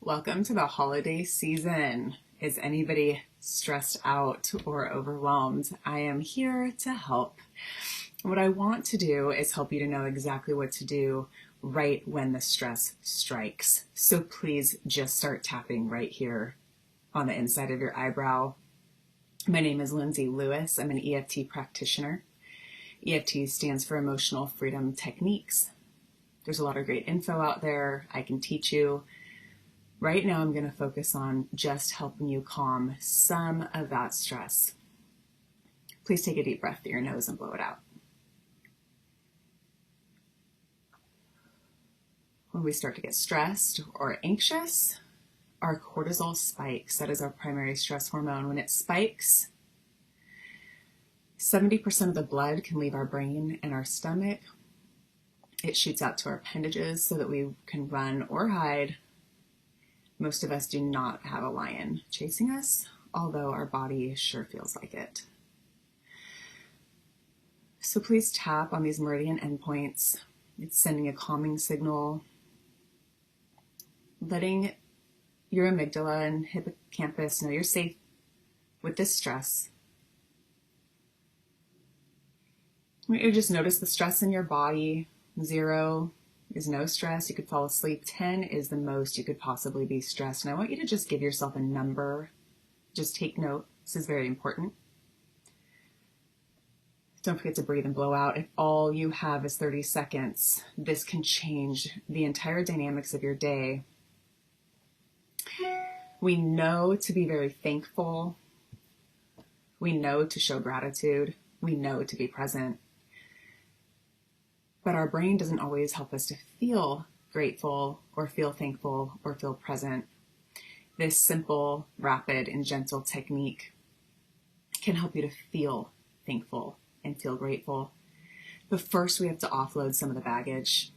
Welcome to the holiday season. Is anybody stressed out or overwhelmed? I am here to help. What I want to do is help you to know exactly what to do right when the stress strikes. So please just start tapping right here on the inside of your eyebrow. My name is Lindsay Lewis. I'm an EFT practitioner. EFT stands for Emotional Freedom Techniques. There's a lot of great info out there. I can teach you. Right now, I'm going to focus on just helping you calm some of that stress. Please take a deep breath through your nose and blow it out. When we start to get stressed or anxious, our cortisol spikes. That is our primary stress hormone. When it spikes, 70% of the blood can leave our brain and our stomach. It shoots out to our appendages so that we can run or hide. Most of us do not have a lion chasing us, although our body sure feels like it. So please tap on these meridian endpoints. It's sending a calming signal, letting your amygdala and hippocampus know you're safe with this stress. You just notice the stress in your body. 0 is no stress. You could fall asleep. 10 is the most you could possibly be stressed. And I want you to just give yourself a number. Just take note. This is very important. Don't forget to breathe and blow out. If all you have is 30 seconds, this can change the entire dynamics of your day. We know to be very thankful. We know to show gratitude. We know to be present. But our brain doesn't always help us to feel grateful or feel thankful or feel present. This simple, rapid, and gentle technique can help you to feel thankful and feel grateful. But first, we have to offload some of the baggage.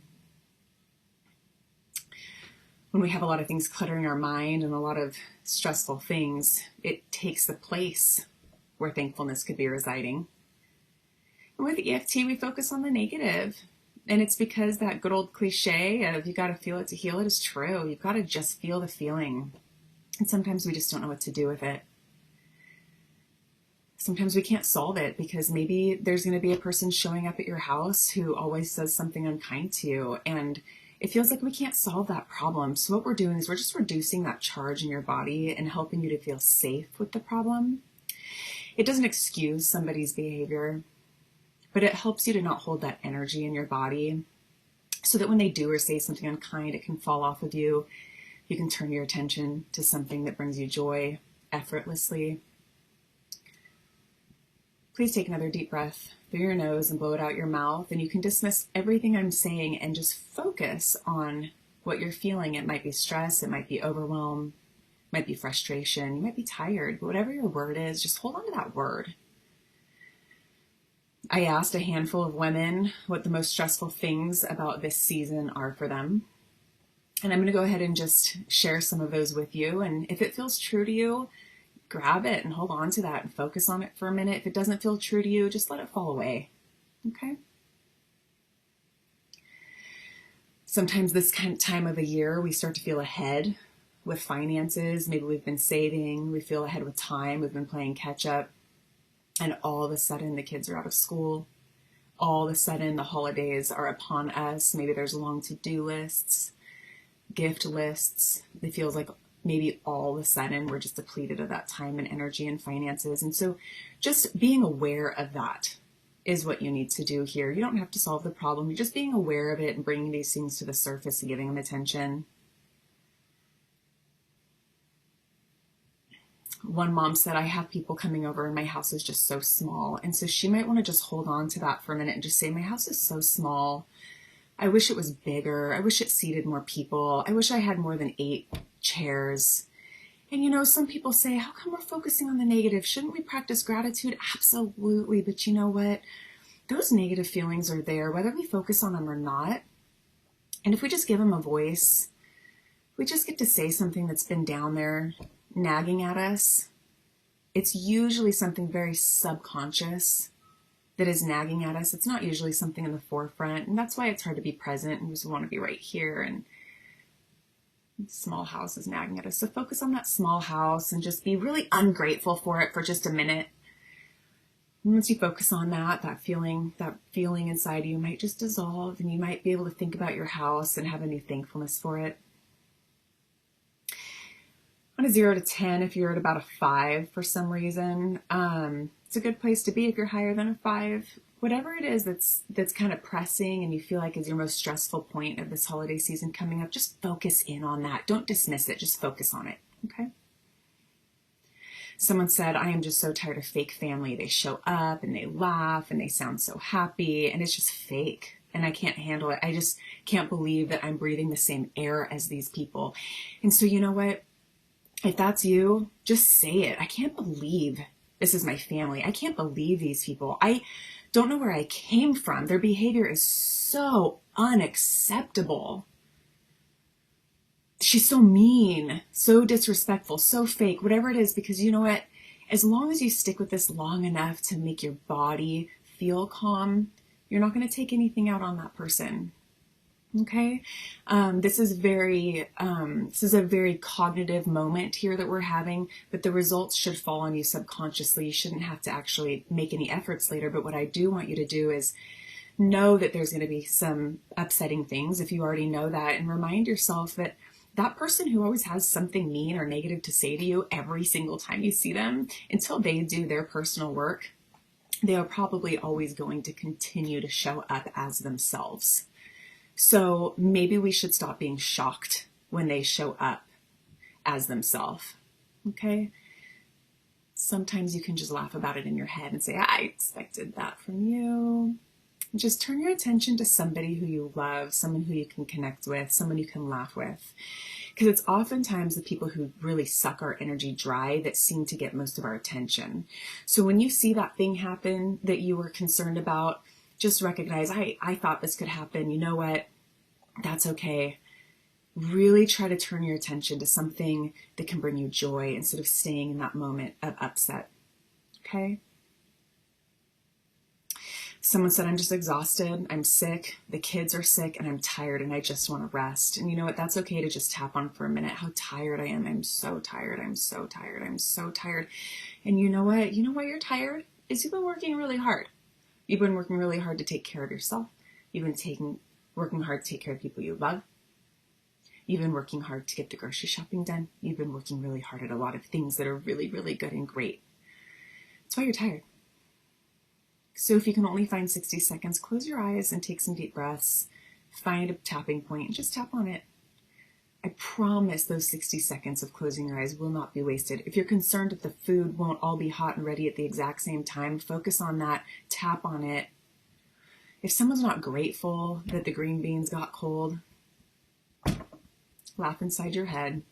When we have a lot of things cluttering our mind and a lot of stressful things, it takes the place where thankfulness could be residing. And with EFT, we focus on the negative. And it's because that good old cliche of you got to feel it to heal it is true. You've got to just feel the feeling. And sometimes we just don't know what to do with it. Sometimes we can't solve it because maybe there's going to be a person showing up at your house who always says something unkind to you. And it feels like we can't solve that problem. So what we're doing is we're just reducing that charge in your body and helping you to feel safe with the problem. It doesn't excuse somebody's behavior, but it helps you to not hold that energy in your body so that when they do or say something unkind, it can fall off of you. You can turn your attention to something that brings you joy effortlessly. Please take another deep breath through your nose and blow it out your mouth. And you can dismiss everything I'm saying and just focus on what you're feeling. It might be stress, it might be overwhelm, it might be frustration, you might be tired, but whatever your word is, just hold on to that word. I asked a handful of women what the most stressful things about this season are for them. And I'm going to go ahead and just share some of those with you. And if it feels true to you, grab it and hold on to that and focus on it for a minute. If it doesn't feel true to you, just let it fall away. Okay? Sometimes this kind of time of the year, we start to feel ahead with finances. Maybe we've been saving. We feel ahead with time. We've been playing catch up. And all of a sudden, the kids are out of school. All of a sudden, the holidays are upon us. Maybe there's long to-do lists, gift lists. It feels like maybe all of a sudden we're just depleted of that time and energy and finances. And so just being aware of that is what you need to do here. You don't have to solve the problem. You're just being aware of it and bringing these things to the surface and giving them attention. One mom said, I have people coming over and my house is just so small. And so she might want to just hold on to that for a minute and just say, my house is so small. I wish it was bigger. I wish it seated more people. I wish I had more than 8 chairs. And you know, some people say, how come we're focusing on the negative? Shouldn't we practice gratitude? Absolutely. But you know what? Those negative feelings are there, whether we focus on them or not. And if we just give them a voice, we just get to say something that's been down there nagging at us. It's usually something very subconscious that is nagging at us. It's not usually something in the forefront. And that's why it's hard to be present and just want to be right here. And Small house is nagging at us. So focus on that small house and just be really ungrateful for it for just a minute. And once you focus on that feeling inside you might just dissolve, and you might be able to think about your house and have a new thankfulness for it. On a 0 to 10, if you're at about a 5 for some reason, it's a good place to be. If you're higher than a 5, whatever it is that's kind of pressing and you feel like is your most stressful point of this holiday season coming up, just focus in on that. Don't dismiss it. Just focus on it. Okay? Someone said, I am just so tired of fake family. They show up and they laugh and they sound so happy, and it's just fake. And I can't handle it. I just can't believe that I'm breathing the same air as these people. And so you know what? If that's you, just say it. I can't believe this is my family. I can't believe these people. I don't know where I came from. Their behavior is so unacceptable. She's so mean, so disrespectful, so fake, whatever it is, because you know what? As long as you stick with this long enough to make your body feel calm, you're not going to take anything out on that person. Okay. This is a very cognitive moment here that we're having, but the results should fall on you subconsciously. You shouldn't have to actually make any efforts later. But what I do want you to do is know that there's going to be some upsetting things if you already know that, and remind yourself that that person who always has something mean or negative to say to you every single time you see them, until they do their personal work, they are probably always going to continue to show up as themselves. So maybe we should stop being shocked when they show up as themselves, okay? Sometimes you can just laugh about it in your head and say, I expected that from you. Just turn your attention to somebody who you love, someone who you can connect with, someone you can laugh with. Because it's oftentimes the people who really suck our energy dry that seem to get most of our attention. So when you see that thing happen that you were concerned about, just recognize, I thought this could happen. You know what? That's okay. Really try to turn your attention to something that can bring you joy instead of staying in that moment of upset. Okay? Someone said, I'm just exhausted. I'm sick. The kids are sick and I'm tired and I just want to rest. And you know what? That's okay to just tap on for a minute how tired I am. I'm so tired. I'm so tired. I'm so tired. And you know what? You know why you're tired? Is you've been working really hard. You've been working really hard to take care of yourself. You've been working hard to take care of people you love. You've been working hard to get the grocery shopping done. You've been working really hard at a lot of things that are really, really good and great. That's why you're tired. So if you can only find 60 seconds, close your eyes and take some deep breaths. Find a tapping point and just tap on it. I promise those 60 seconds of closing your eyes will not be wasted. If you're concerned that the food won't all be hot and ready at the exact same time, focus on that, tap on it. If someone's not grateful that the green beans got cold, laugh inside your head.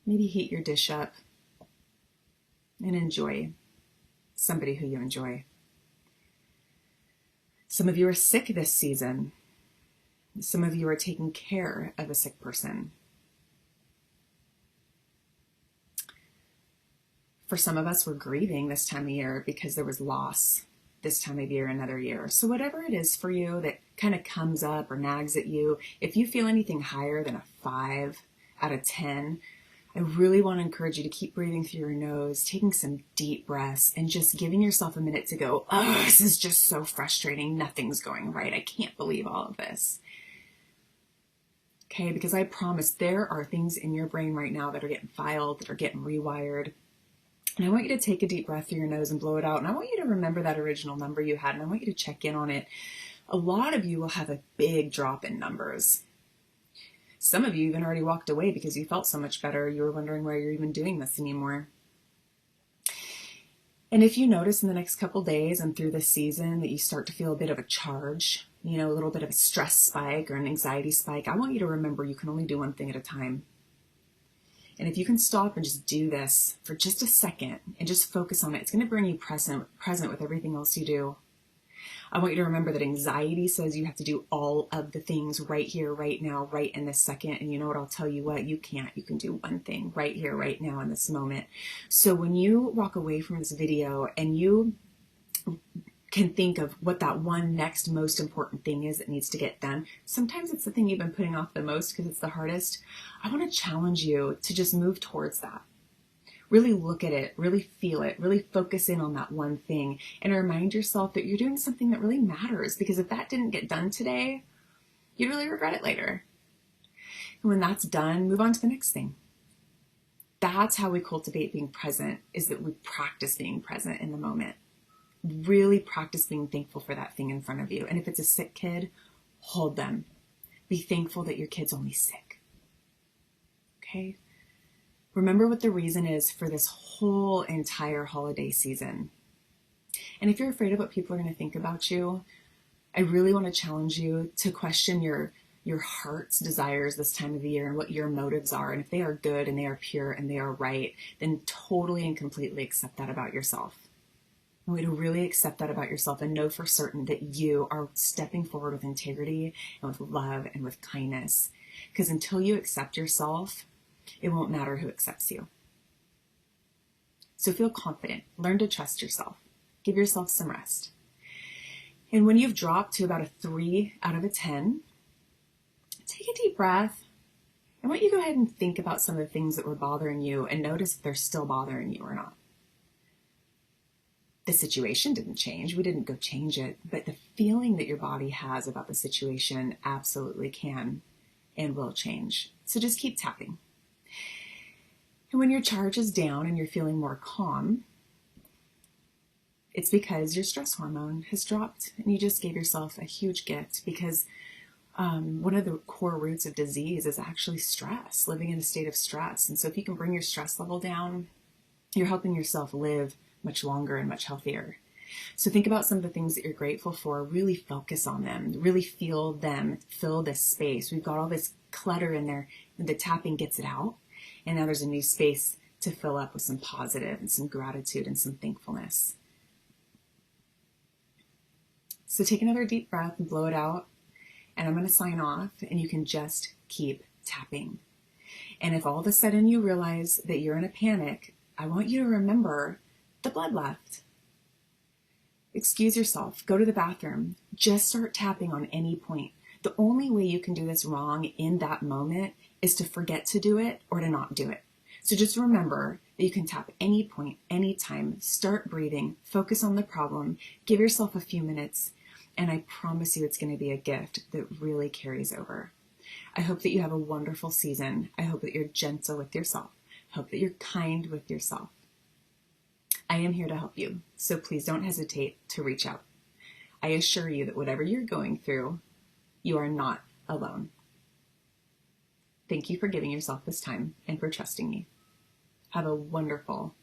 Maybe heat your dish up and enjoy somebody who you enjoy. Some of you are sick this season. Some of you are taking care of a sick person. For some of us, we're grieving this time of year because there was loss this time of year, another year. So whatever it is for you that kind of comes up or nags at you, if you feel anything higher than a 5 out of 10, I really want to encourage you to keep breathing through your nose, taking some deep breaths, and just giving yourself a minute to go, oh, this is just so frustrating. Nothing's going right. I can't believe all of this. Okay, because I promise there are things in your brain right now that are getting filed, that are getting rewired. And I want you to take a deep breath through your nose and blow it out. And I want you to remember that original number you had, and I want you to check in on it. A lot of you will have a big drop in numbers. Some of you even already walked away because you felt so much better. You were wondering why you're even doing this anymore. And if you notice in the next couple days and through this season that you start to feel a bit of a charge, a little bit of a stress spike or an anxiety spike, I want you to remember you can only do one thing at a time. And if you can stop and just do this for just a second and just focus on it, it's going to bring you present with everything else you do. I want you to remember that anxiety says you have to do all of the things right here, right now, right in this second. And you know what? I'll tell you what, you can't. You can do one thing right here, right now in this moment. So when you walk away from this video and you can think of what that one next most important thing is that needs to get done. Sometimes it's the thing you've been putting off the most because it's the hardest. I want to challenge you to just move towards that. Really look at it, really feel it, really focus in on that one thing, and remind yourself that you're doing something that really matters, because if that didn't get done today, you'd really regret it later. And when that's done, move on to the next thing. That's how we cultivate being present, is that we practice being present in the moment. Really practice being thankful for that thing in front of you. And if it's a sick kid, hold them. Be thankful that your kid's only sick. Okay? Remember what the reason is for this whole entire holiday season. And if you're afraid of what people are going to think about you, I really want to challenge you to question your heart's desires this time of the year and what your motives are. And if they are good and they are pure and they are right, then totally and completely accept that about yourself. A way to really accept that about yourself and know for certain that you are stepping forward with integrity and with love and with kindness. Because until you accept yourself, it won't matter who accepts you. So feel confident. Learn to trust yourself. Give yourself some rest. And when you've dropped to about a 3 out of a 10, take a deep breath. I want you to go ahead and think about some of the things that were bothering you and notice if they're still bothering you or not. The situation didn't change. We didn't go change it, but the feeling that your body has about the situation absolutely can and will change. So just keep tapping. And when your charge is down and you're feeling more calm, it's because your stress hormone has dropped and you just gave yourself a huge gift, because one of the core roots of disease is actually stress, living in a state of stress. And so if you can bring your stress level down, you're helping yourself live much longer and much healthier. So think about some of the things that you're grateful for, really focus on them, really feel them, fill this space. We've got all this clutter in there, and the tapping gets it out. And now there's a new space to fill up with some positive and some gratitude and some thankfulness. So take another deep breath and blow it out. And I'm going to sign off, and you can just keep tapping. And if all of a sudden you realize that you're in a panic, I want you to remember the blood left. Excuse yourself, go to the bathroom, just start tapping on any point. The only way you can do this wrong in that moment is to forget to do it or to not do it. So just remember that you can tap any point, anytime, start breathing, focus on the problem, give yourself a few minutes, and I promise you it's going to be a gift that really carries over. I hope that you have a wonderful season. I hope that you're gentle with yourself. I hope that you're kind with yourself. I am here to help you, so please don't hesitate to reach out. I assure you that whatever you're going through, you are not alone. Thank you for giving yourself this time and for trusting me. Have a wonderful